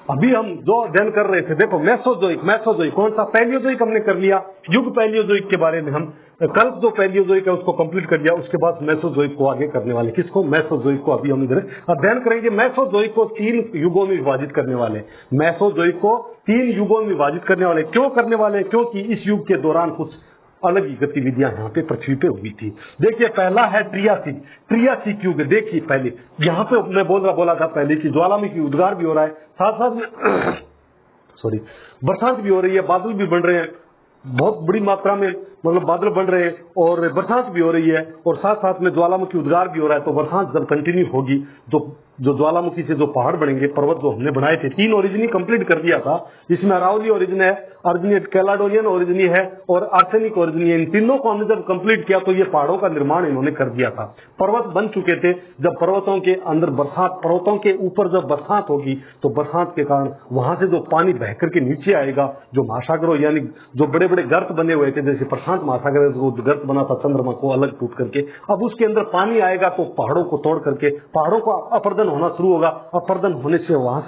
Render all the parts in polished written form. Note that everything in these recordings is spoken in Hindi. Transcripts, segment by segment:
अभी हम जो अध्ययन कर रहे थे, देखो मेसोजोइक कौन सा, पैलियोजोइक हमने कर लिया, युग पैलियोजोइक के बारे में हम कल जो पैलियोजोइक है उसको कंप्लीट कर दिया, उसके बाद मेसोजोइक को आगे करने वाले, किसको, मेसोजोइक को अभी हम इधर अध्ययन करेंगे। मेसोजोइक को 3 युगों में विभाजित करने वाले, मेसोजोइक को 3 युगों में विभाजित करने वाले। क्यों करने वाले, क्योंकि इस युग के दौरान कुछ अलग ही गतिविधियां यहाँ पे पृथ्वी पे हुई थी। देखिए पहला है ट्रियासिक युग। देखिए पहले यहाँ पे मैं बोला था पहले कि ज्वालामुखी उद्गार भी हो रहा है, साथ साथ में सॉरी बरसात भी हो रही है, बादल भी बन रहे हैं, बहुत बड़ी मात्रा में मतलब बादल बन रहे हैं और बरसात भी हो रही है, और साथ साथ में ज्वालामुखी उद्गार भी हो रहा है। तो बरसात जब कंटिन्यू होगी तो जो ज्वालामुखी से जो पहाड़ बनेंगे, पर्वत जो हमने बनाए थे, 3 ओरिजिनी कंप्लीट कर दिया था। इसमें अरावली ओरिजिन है, कैलाडोनियन ओरिजिनी है और आर्सेनिक ओरिजिनी है। इन तीनों को हमने जब कंप्लीट किया तो ये पहाड़ों का निर्माण इन्होंने कर दिया था। पर्वत बन चुके थे। जब पर्वतों के अंदर बरसात, पर्वतों के ऊपर जब बरसात होगी तो बरसात के कारण वहां से जो पानी बह करके नीचे आएगा, जो महासागरों यानी जो बड़े बड़े गर्त बने हुए थे, जैसे प्रशांत महासागर जो गर्त बना था चंद्रमा को अलग टूट करके, अब उसके अंदर पानी आएगा तो पहाड़ों को तोड़ करके पहाड़ों को अपर्दन होना शुरू होगा। अपर्दन होने से वहां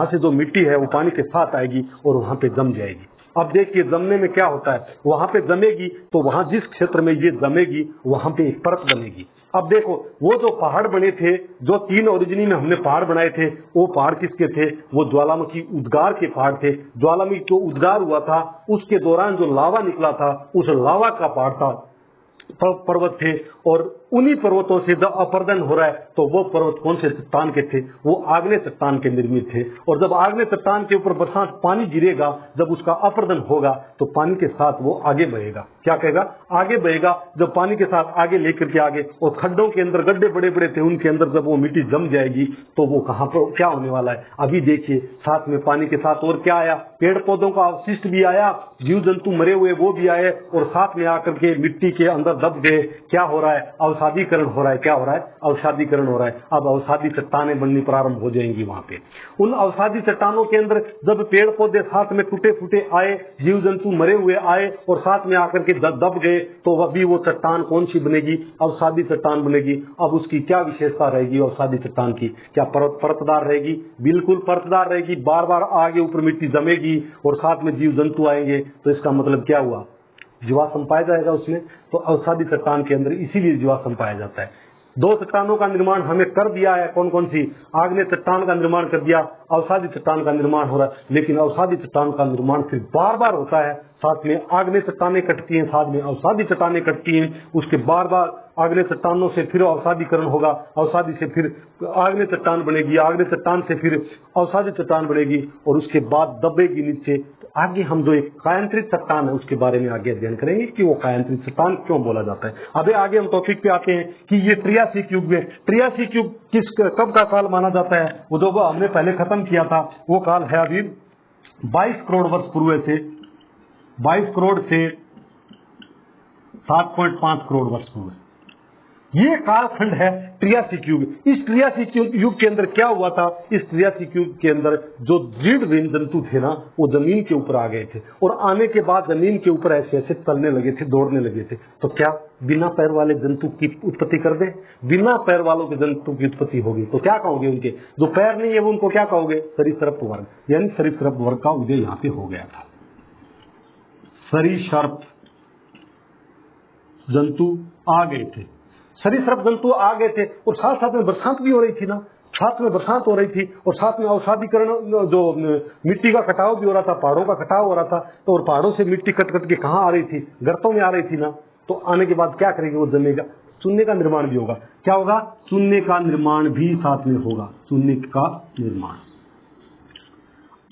से जो मिट्टी है वो पानी के साथ आएगी और वहां पे जम जाएगी। अब देखिए जमने में क्या होता है, वहां पे जमेगी तो वहां जिस क्षेत्र में ये जमेगी वहां पे एक परत बनेगी। अब देखो वो जो पहाड़ बने थे, जो 3 ओरिजिनी में हमने पहाड़ बनाए थे, वो पहाड़ किसके थे, वो ज्वालामुखी उद्गार के पहाड़ थे। ज्वालामुखी जो उद्गार हुआ था उसके दौरान जो लावा निकला था, उस लावा का पहाड़ था, पर्वत थे, और उन्हीं पर्वतों से जब अपर्दन हो रहा है तो वो पर्वत कौन से चट्टान के थे, वो आग्नेय चट्टान के निर्मित थे। और जब आग्नेय चट्टान के ऊपर बरसात पानी गिरेगा, जब उसका अपर्दन होगा तो पानी के साथ वो आगे बहेगा। क्या कहेगा, आगे बहेगा। जब पानी के साथ आगे लेकर के आगे, और खड्डों के अंदर गड्ढे बड़े बड़े थे, उनके अंदर जब वो मिट्टी जम जाएगी तो वो कहां पर क्या होने वाला है। अभी देखिए साथ में पानी के साथ और क्या आया, पेड़ पौधों का अवशिष्ट भी आया, जीव जंतु मरे हुए वो भी आए, और साथ में आकर के मिट्टी के अंदर दब गए। क्या हो रहा है, अवसादीकरण हो रहा है। क्या हो रहा है, अवसादीकरण हो रहा है। अब अवसादी चट्टानें बननी प्रारंभ हो जाएंगी वहां पे। उन अवसादी चट्टानों के अंदर जब पेड़ पौधे साथ में टूटे फूटे आए, जीव जंतु मरे हुए आए और साथ में आकर के दब गए, तो अभी वो चट्टान कौन सी बनेगी, अवसादी चट्टान बनेगी। अब उसकी क्या विशेषता रहेगी अवसादी चट्टान की, क्या परतदार रहेगी, बिल्कुल परतदार रहेगी, बार बार आगे ऊपर मिट्टी जमेगी और साथ में जीव जंतु आएंगे। तो इसका मतलब क्या हुआ, जीवाश्म पाया जाएगा उसमें। तो अवसादी चट्टान के अंदर इसीलिए जीवाश्म पाया जाता है। 2 चट्टानों का निर्माण हमें कर दिया है, कौन कौन सी, आग्नेय चट्टान का निर्माण कर दिया, अवसादी चट्टान का निर्माण हो रहा है। लेकिन अवसादी चट्टान का निर्माण फिर बार बार होता है, साथ में आग्नेय चट्टानें कटती हैं, साथ में अवसादी चट्टानें कटती हैं, उसके बार बार आग्नेय चट्टानों से फिर अवसादीकरण होगा, अवसादी से फिर आग्नेय चट्टान बनेगी, आग्नेय चट्टान से फिर अवसादी चट्टान बनेगी और उसके बाद दबेगी नीचे। तो आगे हम जो एक कायांतरित चट्टान है उसके बारे में आगे अध्ययन करेंगे कि वो कायांतरित चट्टान क्यों बोला जाता है। अभी आगे हम टॉपिक पे आते हैं कि ये ट्रियासिक युग में, ट्रियासिक युग कब का काल माना जाता है, वो जो हमने पहले खत्म किया था वो काल है अभी 22 करोड़ वर्ष पूर्व से, 22 करोड़ से 7.5 करोड़ वर्ष पूर्व। ये कालखंड है ट्रियासिक युग। इस ट्रियासिक युग के अंदर क्या हुआ था, इस ट्रियासिक युग के अंदर जो दृढ़ जंतु थे ना, वो जमीन के ऊपर आ गए थे, और आने के बाद जमीन के ऊपर ऐसे ऐसे चलने लगे थे, दौड़ने लगे थे। तो क्या बिना पैर वाले जंतु की उत्पत्ति कर दे, बिना पैर वालों के जंतु की उत्पत्ति होगी तो क्या कहोगे, उनके जो पैर नहीं है वो उनको क्या कहोगे, सरीसृप वर्ग, यानी सरीसृप वर्ग का उदय यहाँ पे हो गया था। सरीसृप जंतु आ गए थे, सरीसृप जंतु आ गए थे, और साथ साथ में बरसात भी हो रही थी ना, साथ में बरसात हो रही थी और साथ में अवसादीकरण, जो मिट्टी का कटाव भी हो रहा था, पहाड़ों का कटाव हो रहा था। तो और पहाड़ों से मिट्टी कट कट के कहाँ आ रही थी, गर्तों में आ रही थी ना। तो आने के बाद क्या करेंगे, वो जमेगा, चूने का निर्माण भी होगा। क्या होगा, चूने का निर्माण भी साथ में होगा, चूने का निर्माण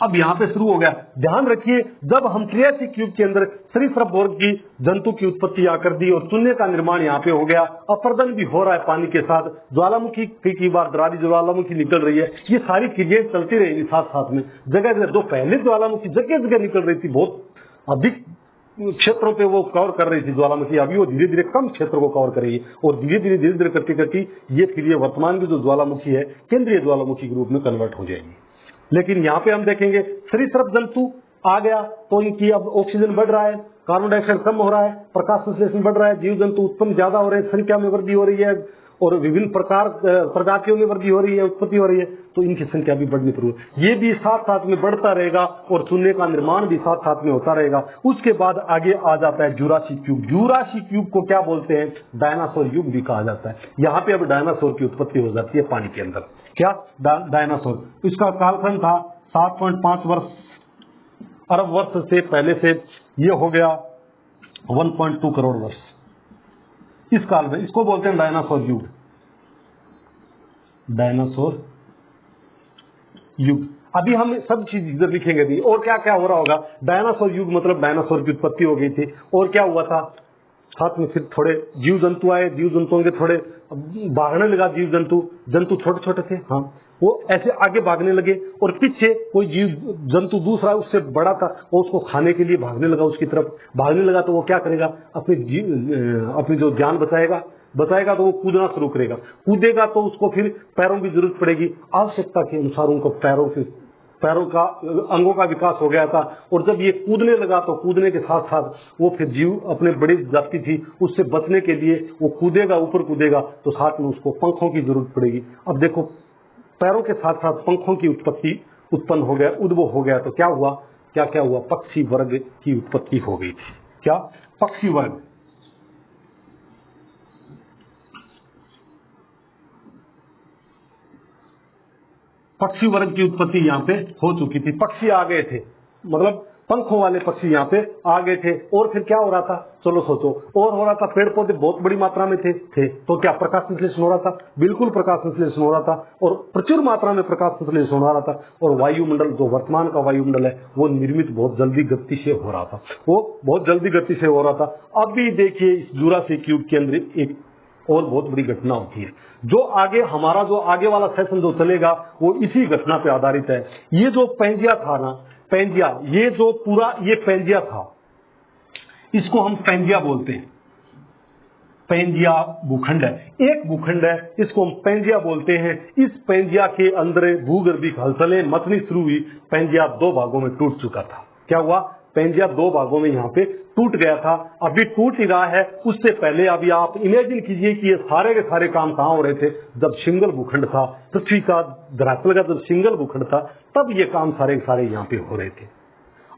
अब यहाँ पे शुरू हो गया। ध्यान रखिए, जब हम ट्रियासिक युग के अंदर सरीसृप वर्ग की जंतु की उत्पत्ति आकर दी और चूने का निर्माण यहाँ पे हो गया, अपर्दन भी हो रहा है पानी के साथ, ज्वालामुखी की बार दरारी ज्वालामुखी निकल रही है, ये सारी क्रियाएं चलती रहेंगी साथ साथ में। जगह जगह जो पहले ज्वालामुखी जगह जगह निकल रही थी, बहुत अधिक क्षेत्रों पे वो कवर कर रही थी ज्वालामुखी, अभी वो धीरे धीरे कम क्षेत्र को कवर करेगी और धीरे धीरे करती करती ये फिर ये वर्तमान की जो ज्वालामुखी है केंद्रीय ज्वालामुखी के रूप में कन्वर्ट हो जाएगी। लेकिन यहाँ पे हम देखेंगे सरीसृप जंतु आ गया तो इनकी अब ऑक्सीजन बढ़ रहा है, कार्बन डाइऑक्साइड कम हो रहा है, प्रकाश संश्लेषण बढ़ रहा है, जीव जंतु उत्पन्न ज्यादा हो रहे हैं, संख्या में वृद्धि हो रही है, और विभिन्न प्रकार प्रजातियों में वृद्धि हो रही है, उत्पत्ति हो रही है, तो इनकी संख्या भी बढ़नी शुरू है। ये भी साथ साथ में बढ़ता रहेगा और शून्य का निर्माण भी साथ साथ में होता रहेगा। उसके बाद आगे आ जाता है जुरासिक युग। जुरासिक युग को क्या बोलते हैं? डायनासोर युग भी कहा जाता है। यहाँ पे अब डायनासोर की उत्पत्ति हो जाती है पानी के अंदर। क्या? डायनासोर। इसका कालखंड था 7.5 अरब वर्ष से पहले से ये हो गया 1.2 करोड़ वर्ष। इस काल में इसको बोलते हैं डायनासोर युग। डायनासोर युग। अभी हम सब चीज इधर लिखेंगे भी। और क्या क्या हो रहा होगा? डायनासोर युग मतलब डायनासोर की उत्पत्ति हो गई थी। और क्या हुआ था? साथ में फिर थोड़े जीव जंतु आए। जीव जंतुओं के थोड़े भागने लगा। जीव जंतु, जंतु छोटे छोटे थे, हाँ, वो ऐसे आगे भागने लगे। और पीछे कोई जीव जंतु दूसरा उससे बड़ा था, वो उसको खाने के लिए भागने लगा, उसकी तरफ भागने लगा। तो वो क्या करेगा? अपनी जो जान बचाएगा तो वो कूदना शुरू करेगा। कूदेगा तो उसको फिर पैरों की जरूरत पड़ेगी। आवश्यकता के अनुसार उनको पैरों का अंगों का विकास हो गया था। और जब ये कूदने लगा तो कूदने के साथ साथ वो फिर जीव अपने बड़ी जाति थी, उससे बचने के लिए वो कूदेगा, ऊपर कूदेगा तो साथ में उसको पंखों की जरूरत पड़ेगी। अब देखो, पैरों के साथ साथ पंखों की उत्पत्ति उत्पन्न हो गया, उद्भव हो गया। तो क्या हुआ? क्या क्या हुआ? पक्षी वर्ग की उत्पत्ति हो गई थी। क्या? पक्षी वर्ग। पक्षी वर्ग की उत्पत्ति यहाँ पे हो चुकी थी। पक्षी आ गए थे, मतलब पंखों वाले पक्षी यहाँ पे आ गए थे। और फिर क्या हो रहा था? चलो सोचो। और हो रहा था, पेड़ पौधे बहुत बड़ी मात्रा में थे। तो क्या प्रकाश संश्लेषण हो रहा था? बिल्कुल प्रकाश संश्लेषण हो रहा था, और प्रचुर मात्रा में प्रकाश संश्लेषण हो रहा था। और वायुमंडल, जो वर्तमान का वायुमंडल है, वो निर्मित बहुत जल्दी गति से हो रहा था। वो बहुत जल्दी गति से हो रहा था। अभी देखिए, इस जुरासिक युग के अंदर एक और बहुत बड़ी घटना होती है। जो आगे हमारा जो आगे वाला सेशन जो चलेगा वो इसी घटना पे आधारित है। ये जो पेंजिया था ना, पेंजिया, ये जो पूरा ये पेंजिया था, इसको हम पेंजिया बोलते हैं। पेंजिया भूखंड है, एक भूखंड है, इसको हम पेंजिया बोलते हैं। इस पेंजिया के अंदर भूगर्भीय हलचलें मचनी शुरू हुई। पेंजिया 2 भागों में टूट चुका था। क्या हुआ? पेंजिया 2 भागों में यहाँ पे टूट गया था। अभी टूट ही रहा है। उससे पहले अभी आप इमेजिन कीजिए कि ये सारे के सारे काम कहाँ हो रहे थे? जब सिंगल भूखंड था, पृथ्वी का, धरातल का जब सिंगल भूखंड था, तब ये काम सारे के सारे यहाँ पे हो रहे थे।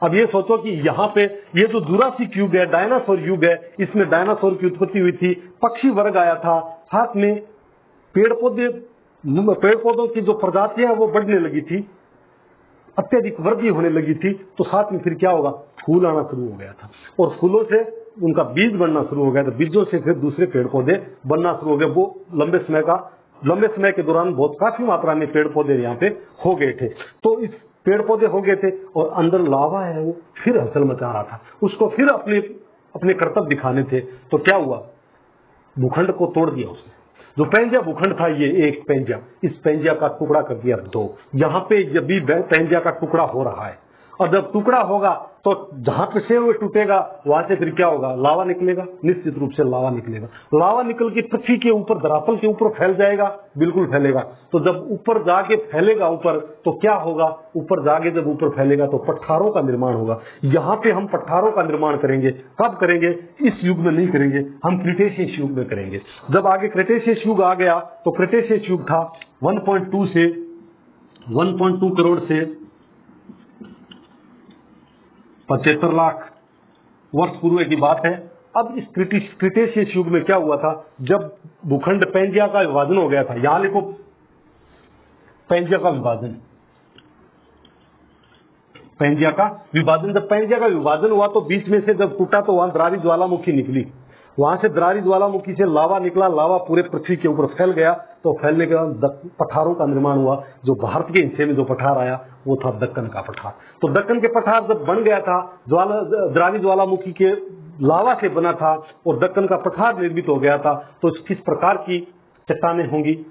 अब ये सोचो कि यहाँ पे ये जो जुरासिक युग है, डायनासोर युग है, इसमें डायनासोर की उत्पत्ति हुई थी, पक्षी वर्ग आया था, साथ में पेड़ पौधों की जो प्रजातियां वो बढ़ने लगी थी, अत्यधिक वृद्धि होने लगी थी। तो साथ में फिर क्या होगा? फूल आना शुरू हो गया था, और फूलों से उनका बीज बनना शुरू हो गया था। बीजों से फिर दूसरे पेड़ पौधे बनना शुरू हो गए। वो लंबे समय के दौरान बहुत काफी मात्रा में पेड़ पौधे यहाँ पे हो गए थे। तो इस पेड़ पौधे हो गए थे, और अंदर लावा है, वो फिर हलचल मचा रहा था। उसको फिर अपने कर्तव्य दिखाने थे। तो क्या हुआ? भूखंड को तोड़ दिया उसने। जो पेंजिया भूखंड था, ये एक पेंजिया, इस पेंजिया का टुकड़ा कर दिया 2। यहाँ पे जब भी पेंजिया का टुकड़ा हो रहा है, और जब टुकड़ा होगा तो जहां पे से वो टूटेगा वहां से फिर क्या होगा? लावा निकलेगा, निश्चित रूप से लावा निकलेगा। लावा निकल के पृथ्वी के ऊपर, धरातल के ऊपर फैल जाएगा, बिल्कुल फैलेगा। तो जब ऊपर जाके फैलेगा ऊपर, तो क्या होगा? ऊपर जाके जब ऊपर फैलेगा तो पठारों का निर्माण होगा। यहाँ पे हम पठारों का निर्माण करेंगे। कब करेंगे? इस युग में नहीं करेंगे, हम क्रिटेशियस युग में करेंगे। जब आगे क्रिटेशियस युग आ गया, तो क्रिटेशियस युग था 1.2 करोड़ से 75 लाख वर्ष पूर्व की बात है। अब इस क्रिटेशियस युग में क्या हुआ था? जब भूखंड पेंजिया का विभाजन हो गया था, यहां लिखो पेंजिया का विभाजन। पेंजिया का विभाजन, जब पेंजिया का विभाजन हुआ तो बीच में से जब टूटा तो वहां दरारी ज्वालामुखी निकली। वहां से दरारी ज्वालामुखी से लावा निकला। लावा पूरे पृथ्वी के ऊपर फैल गया। तो फैलने के बाद पठारों का निर्माण हुआ। जो भारत के हिस्से में जो पठार आया वो था दक्कन का पठार। तो दक्कन के पठार जब बन गया था, दरारी ज्वालामुखी के लावा से बना था, और दक्कन का पठार निर्मित हो गया था। तो किस प्रकार की चट्टानें होंगी?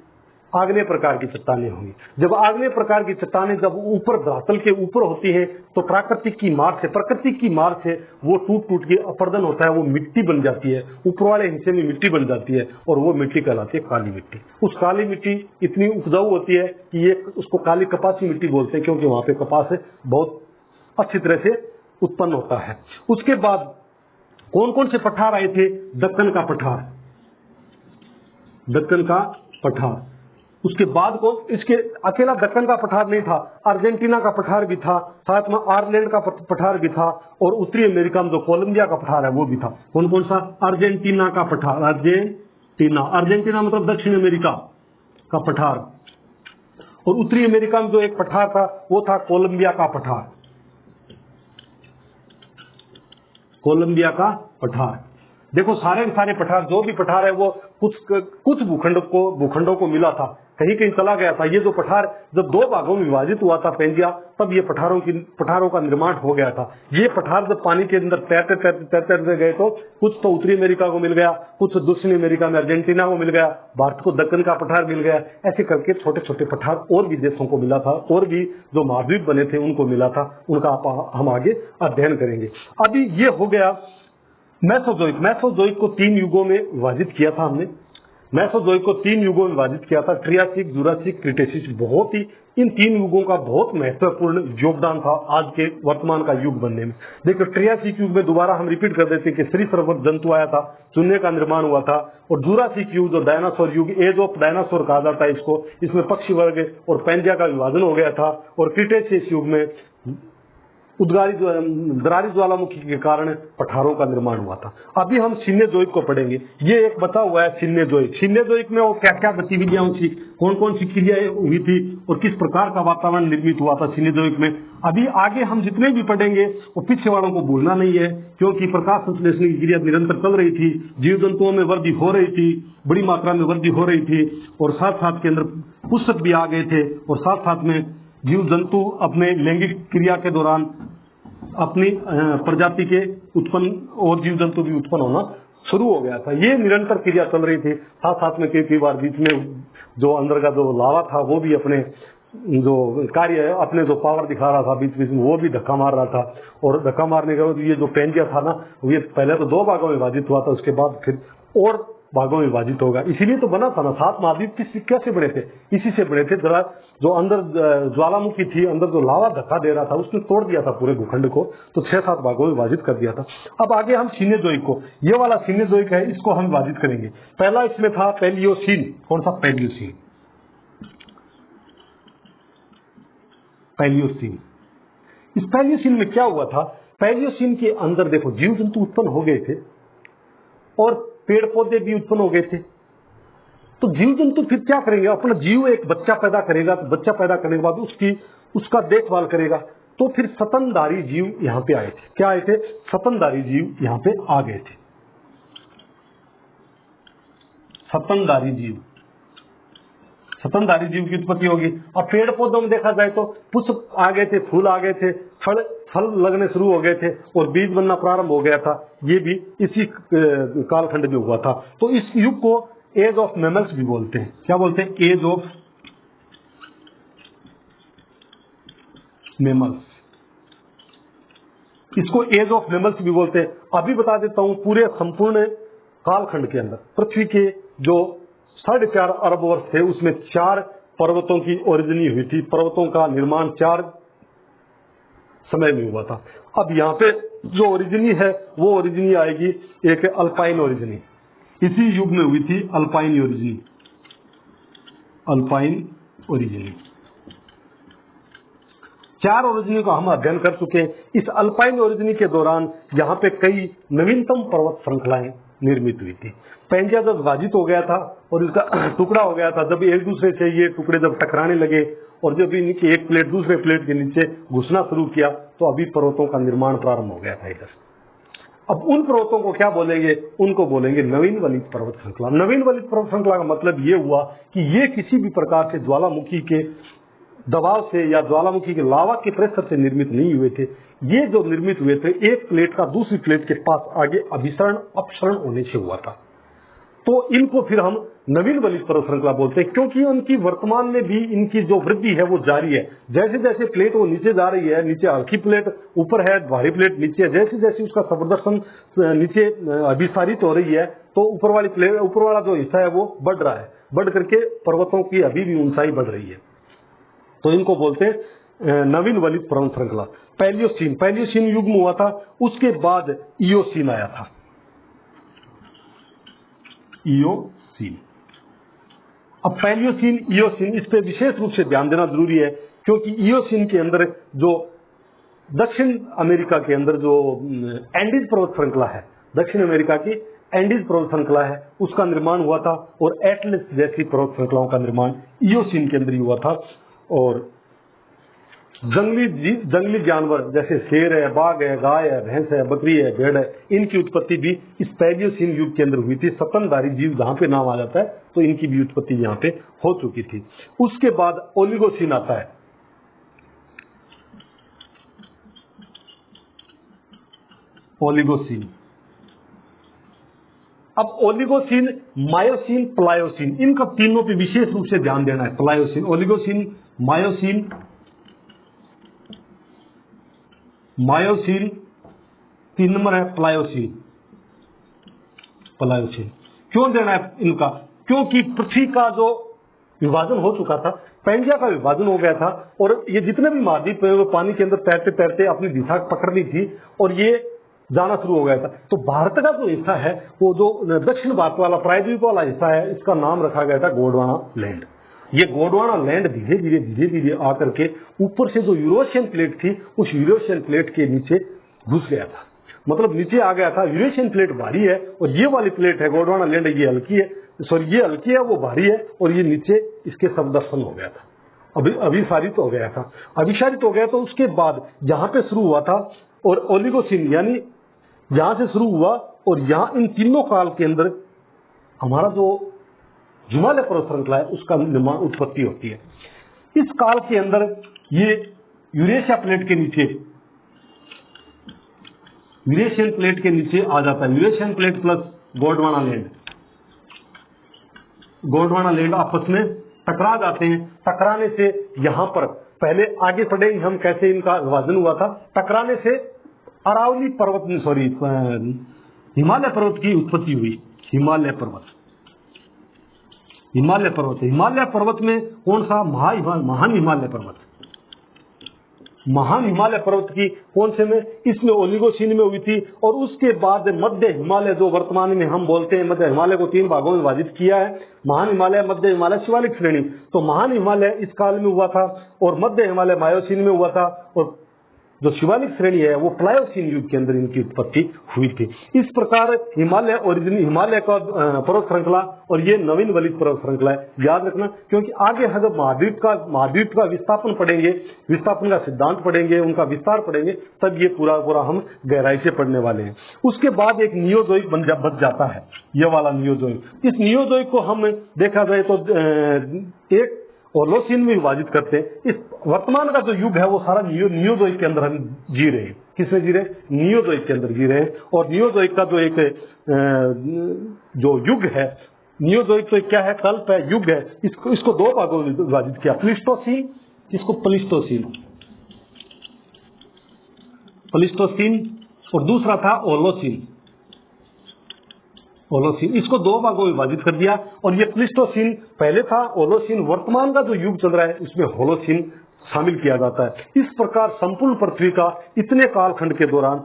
आग्नेय प्रकार की चट्टानें होंगी। जब आग्नेय प्रकार की चट्टानें जब ऊपर धरातल के ऊपर होती है, तो प्रकृति की मार से वो टूट के अपर्दन होता है, वो मिट्टी बन जाती है। ऊपर वाले हिस्से में मिट्टी बन जाती है, और वो मिट्टी कहलाती है काली मिट्टी। उस काली मिट्टी इतनी उपजाऊ होती है कि ये उसको काली कपासी मिट्टी बोलते हैं, क्योंकि वहां पे कपास बहुत अच्छी तरह से उत्पन्न होता है। उसके बाद कौन कौन से पठार आए थे? दक्कन का पठार, दक्कन का पठार। उसके बाद को इसके अकेला दक्कन का पठार नहीं था, अर्जेंटीना का पठार भी था, साथ में आयरलैंड का पठार भी था, और उत्तरी अमेरिका में जो कोलंबिया का पठार है वो भी था। कौन कौन सा? अर्जेंटीना का पठार, अर्जेंटीना मतलब दक्षिण अमेरिका का पठार, और उत्तरी अमेरिका में जो एक पठार था वो था कोलंबिया का पठार, कोलंबिया का पठार। देखो सारे के सारे पठार, जो भी पठार है वो कुछ भूखंडों को मिला था, कहीं कहीं चला गया था। ये जो पठार जब दो भागों में विभाजित हुआ था पेंजिया, तब ये पठारों का निर्माण हो गया था। ये पठार जब पानी के अंदर तैरते गए तो कुछ तो उत्तरी अमेरिका को मिल गया, कुछ दक्षिणी अमेरिका में अर्जेंटीना को मिल गया, भारत को दक्कन का पठार मिल गया। ऐसे करके छोटे छोटे पठार और भी देशों को मिला था, और भी जो महाद्वीप बने थे उनको मिला था। उनका हम आगे अध्ययन करेंगे। अभी ये हो गया मेसोजोइक को 3 युगों में विभाजित किया था हमने। मेसोजोइक को 3 युगों में विभाजित किया था, ट्रियासिक, जुरासिक, क्रिटेशियस। बहुत ही इन 3 युगों का बहुत महत्वपूर्ण योगदान था आज के वर्तमान का युग बनने में। देखो ट्रियासिक युग में दोबारा हम रिपीट कर देते हैं कि सरीसृप जंतु आया था, चूने का निर्माण हुआ था। और जुरासिक युग जो डायनासोर युग, एज ऑफ डायनासोर कहा जाता है इसको, इसमें पक्षी वर्ग और पेंजिया का विभाजन हो गया था। और क्रिटेशियस युग में दरारी ज्वालामुखी के कारण पठारों का निर्माण हुआ था। अभी हम सिनेजोइक को पढ़ेंगे। ये एक बचा हुआ है सिनेजोइक में वो क्या क्या गतिविधियां हुई, कौन कौन सी क्रियाएं हुई थी, और किस प्रकार का वातावरण निर्मित हुआ था सिनेजोइक में। अभी आगे हम जितने भी पढ़ेंगे वो पीछे वालों को भूलना नहीं है, क्योंकि प्रकाश संश्लेषण की क्रिया निरंतर चल रही थी, जीव जंतुओं में वृद्धि हो रही थी, बड़ी मात्रा में वृद्धि हो रही थी, और साथ साथ के अंदर पुष्प भी आ गए थे, और साथ साथ में जीव जंतु अपने लैंगिक क्रिया के दौरान अपनी प्रजाति के उत्पन्न और जीव जंतु भी उत्पन्न होना शुरू हो गया था। ये निरंतर क्रिया चल रही थी। साथ साथ में कई बार बीच में जो अंदर का जो लावा था वो भी अपने जो कार्य है, अपने जो पावर दिखा रहा था, बीच बीच में वो भी धक्का मार रहा था। और धक्का मारने के बाद ये जो पेंजिया था ना, ये पहले तो 2 भागों में विभाजित हुआ था, उसके बाद फिर और भागों में विभाजित होगा। इसीलिए तो बना था ना, 7 महाद्वीप कैसे बने थे? इसी से बने थे। जरा जो अंदर ज्वालामुखी थी, अंदर जो लावा धक्का दे रहा था, उसने तोड़ दिया था पूरे भूखंड को, तो 6-7 भागों में विभाजित कर दिया था। अब आगे हम सिनेजोइक को, ये वाला सिनेजोइक है, इसको हम विभाजित करेंगे। पहला इसमें था पैलियोसीन। कौन सा? पैलियोसीन। इस पैलियोसीन में क्या हुआ था? पैलियोसीन के अंदर देखो जीव जंतु उत्पन्न हो गए थे और पेड़ पौधे भी उत्पन्न हो गए थे। तो जीव जंतु फिर क्या करेंगे? अपना जीव एक बच्चा पैदा करेगा, तो बच्चा पैदा करने के बाद उसका देखभाल करेगा। तो फिर स्तनधारी जीव यहाँ पे आए थे। क्या आए थे? स्तनधारी जीव यहाँ पे आ गए थे। स्तनधारी जीव की उत्पत्ति होगी। अब पेड़ पौधों में देखा जाए तो पुष्प आ गए थे, फूल आ गए थे, फल लगने शुरू हो गए थे, और बीज बनना प्रारंभ हो गया था। ये भी इसी कालखंड में हुआ था। तो इस युग को एज ऑफ मैमल्स भी बोलते हैं। क्या बोलते हैं? Age of mammals. इसको एज ऑफ मैमल्स भी बोलते हैं। अभी बता देता हूं, पूरे संपूर्ण कालखंड के अंदर पृथ्वी के जो 4.5 अरब वर्ष थे, उसमें 4 पर्वतों की ओरिजिनी हुई थी। पर्वतों का निर्माण 4 समय में हुआ था। अब यहाँ पे जो ओरिजिनी है वो ओरिजिनी आएगी, एक अल्पाइन ओरिजिनी। इसी युग में हुई थी अल्पाइन ओरिजिनी। 4 ओरिजिनी का हम अध्ययन कर चुके हैं। इस अल्पाइन ओरिजिनी के दौरान यहाँ पे कई नवीनतम पर्वत श्रृंखलाएं निर्मित हुई थी। पेंजिया जब विभाजित हो गया था और इसका टुकड़ा हो गया था, जब एक दूसरे से ये टुकड़े जब टकराने लगे और जब इनकी एक प्लेट दूसरे प्लेट के नीचे घुसना शुरू किया, तो अभी पर्वतों का निर्माण प्रारंभ हो गया था इधर। अब उन पर्वतों को क्या बोलेंगे? उनको बोलेंगे नवीन वलित पर्वत श्रृंखला। नवीन वलित पर्वत श्रृंखला का मतलब ये हुआ कि ये किसी भी प्रकार से ज्वालामुखी के दबाव से या ज्वालामुखी के लावा के प्रेशर से निर्मित नहीं हुए थे। ये जो निर्मित हुए थे, एक प्लेट का दूसरी प्लेट के पास आगे अभिसरण अपसरण होने से हुआ था। तो इनको फिर हम नवीन वलित पर्वत श्रृंखला बोलते हैं, क्योंकि उनकी वर्तमान में भी इनकी जो वृद्धि है वो जारी है। जैसे जैसे प्लेट वो नीचे जा रही है, नीचे हल्की प्लेट ऊपर है, भारी प्लेट नीचे है, जैसे जैसे उसका प्रदर्शन नीचे अभिसारित हो रही है, तो ऊपर वाला जो हिस्सा है वो बढ़ रहा है, बढ़ करके पर्वतों की अभी भी ऊंचाई बढ़ रही है। तो इनको बोलते हैं नवीन वलित पर्वत श्रृंखला। पैलियोसीन युग में हुआ था। उसके बाद इयोसीन आया था। इयोसीन अब पैलियोसीन, इयोसीन, इस पे विशेष रूप से ध्यान देना जरूरी है, क्योंकि इयोसीन के अंदर जो दक्षिण अमेरिका के अंदर जो एंडीज पर्वत श्रृंखला है, दक्षिण अमेरिका की एंडीज पर्वत श्रृंखला है, उसका निर्माण हुआ था, और एटलस जैसी पर्वत श्रृंखलाओं का निर्माण इयोसीन के अंदर ही हुआ था। और जंगली जानवर जैसे शेर है, बाघ है, गाय है, भैंस है, बकरी है, भेड़ है, इनकी उत्पत्ति भी इस पैलियोसीन युग के अंदर हुई थी। स्तनधारी जीव जहां पे नाम आ जाता है तो इनकी भी उत्पत्ति यहाँ पे हो चुकी थी। उसके बाद ओलिगोसीन आता है। ओलिगोसीन, अब ओलिगोसीन, मायोसीन, प्लायोसीन, इनका तीनों पे विशेष रूप से ध्यान देना है। Pliocene, Oligocene, Miocene, Miocene, 3 number है प्लायोसीन। प्लायोसीन क्यों देना है इनका? क्योंकि पृथ्वी का जो विभाजन हो चुका था, पैंजिया का विभाजन हो गया था, और ये जितने भी महाद्वीप है वो पानी के अंदर तैरते तैरते अपनी दिशा पकड़ ली थी और ये जाना शुरू हो गया था। तो भारत का जो हिस्सा है, वो जो दक्षिण भारत वाला प्रायद्वीप वाला हिस्सा है, इसका नाम रखा गया था गोंडवाना लैंड। ये गोंडवाना लैंड धीरे धीरे आकर के ऊपर से जो यूरेशियन प्लेट थी, उस यूरेशियन प्लेट के नीचे घुस गया था, मतलब नीचे आ गया था। यूरेशियन प्लेट भारी है और ये वाली प्लेट है गोंडवाना लैंड, ये हल्की है, सॉरी ये हल्की है, वो भारी है, और ये नीचे इसके सबदर्शन हो गया था, अभिसारित हो गया था। अभिसारित हो गया तो उसके बाद जहां पे शुरू हुआ था, और ओलिगोसीन यानी यहां से शुरू हुआ, और यहां इन तीनों काल के अंदर हमारा जो हिमालय पर्वत श्रृंखला है उसका निर्माण उत्पत्ति होती है। इस काल के अंदर ये यूरेशिया प्लेट के नीचे, यूरेशियन प्लेट के नीचे आ जाता है। Eurasian plate plus Gondwana land, Gondwana land आपस में टकरा जाते हैं। टकराने से यहां पर पहले आगे पढ़ेंगे हम कैसे इनका विभाजन हुआ था। टकराने से अरावली पर्वत, सॉरी हिमालय पर्वत की उत्पत्ति हुई। हिमालय पर्वत, हिमालय पर्वत, हिमालय पर्वत में कौन सा? महान हिमालय पर्वत, महान हिमालय पर्वत की कौन से में? इसमें ओलिगोसीन में हुई थी। और उसके बाद मध्य हिमालय, जो वर्तमान में हम बोलते हैं, मध्य हिमालय को 3 भागों में विभाजित किया है, महान हिमालय, मध्य हिमालय, शिवालिक श्रेणी। तो महान हिमालय इस काल में हुआ था, और मध्य हिमालय मायोसीन में हुआ था, और जो शिवालिक श्रेणी है वो प्लायोसीन युग के अंदर इनकी उत्पत्ति हुई थी। इस प्रकार हिमालय ओरिजिन, हिमालय का पर्वत श्रृंखला, और ये नवीन वलित पर्वत श्रृंखला है, याद रखना। क्योंकि आगे हम जब महाद्वीप का विस्थापन पढ़ेंगे, विस्थापन का सिद्धांत पढ़ेंगे, उनका विस्तार पढ़ेंगे, तब ये पूरा हम गहराई से पढ़ने वाले हैं। उसके बाद एक नियोजोइक बच जाता है, ये वाला नियोजोइक। इस नियोजोइक को हम देखा जाए तो एक ओलोसीन में विभाजित करते हैं। इस वर्तमान का जो युग है वो सारा नियोजोइक के अंदर हम जी रहे हैं। किसमें जी रहे हैं? नियोजोइक के अंदर जी रहे हैं। और नियोजोइक का जो एक जो युग है, नियोजोइक तो क्या है? कल्प है, युग है। इसको 2 भागों में विभाजित किया। प्लिस्टोसीन, इसको प्लिस्टोसीन, प्लिस्टोसीन, और दूसरा था ओलोसीन, ओलोसीन। इसको 2 भागों में विभाजित कर दिया। और ये प्लिस्टोसीन पहले था, ओलोसीन वर्तमान का जो युग चल रहा है इसमें होलोसीन शामिल किया जाता है। इस प्रकार संपूर्ण पृथ्वी का इतने कालखंड के दौरान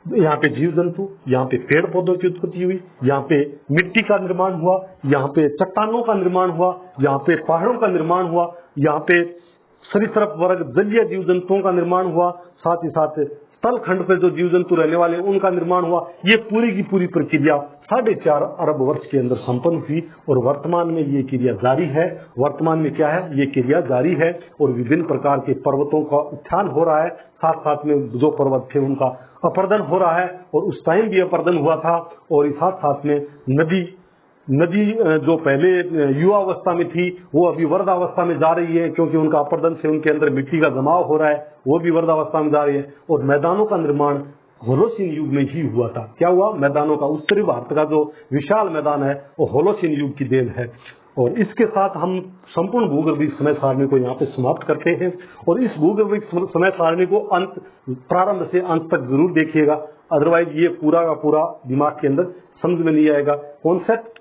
यहाँ पे जीव जंतु, यहाँ पे पेड़ पौधों की उत्पत्ति हुई, यहाँ पे मिट्टी का निर्माण हुआ, यहाँ पे चट्टानों का निर्माण हुआ, यहाँ पे पहाड़ों का निर्माण हुआ, यहाँ पे सरीसृप वर्ग जलीय जीव जंतुओं का निर्माण हुआ, साथ ही साथ तल खंड पर जो जीव जंतु रहने वाले उनका निर्माण हुआ। ये पूरी की पूरी प्रक्रिया 4.5 अरब वर्ष के अंदर संपन्न हुई, और वर्तमान में ये क्रिया जारी है। वर्तमान में क्या है? ये क्रिया जारी है, और विभिन्न प्रकार के पर्वतों का उत्थान हो रहा है। साथ साथ में जो पर्वत थे उनका अपर्दन हो रहा है, और उस टाइम भी अपर्दन हुआ था। और साथ साथ में नदी जो पहले युवावस्था में थी वो अभी वर्धावस्था में जा रही है, क्योंकि उनका अपर्दन से उनके अंदर मिट्टी का जमाव हो रहा है, वो भी वर्धावस्था में जा रही है। और मैदानों का निर्माण होलोसीन युग में ही हुआ था। क्या हुआ? मैदानों का, उत्तरी भारत का जो विशाल मैदान है वो होलोसीन युग की देन है। और इसके साथ हम संपूर्ण भूगर्भिक समय सारणी को यहाँ पे समाप्त करते हैं। और इस भूगर्भिक समय सारणी को प्रारंभ से अंत तक जरूर देखिएगा, अदरवाइज ये पूरा का पूरा दिमाग के अंदर समझ में नहीं आएगा। कॉन्सेप्ट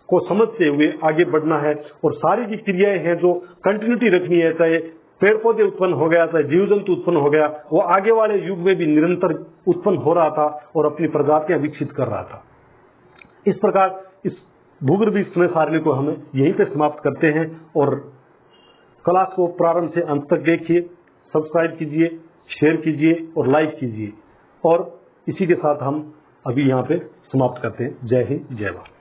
को समझते हुए आगे बढ़ना है, और सारी की क्रियाएं हैं जो कंटिन्यूटी रखनी है, चाहे पेड़ पौधे उत्पन्न हो गया, चाहे जीव जंतु उत्पन्न हो गया, वो आगे वाले युग में भी निरंतर उत्पन्न हो रहा था और अपनी प्रजातियां विकसित कर रहा था। इस प्रकार इस भूगर्भीय समय सारणी को हम यहीं पे समाप्त करते हैं और क्लास को प्रारंभ से अंत तक देखिए, सब्सक्राइब कीजिए, शेयर कीजिए और लाइक कीजिए। और इसी के साथ हम अभी यहाँ पे समाप्त करते हैं। जय हिंद, जय भारत।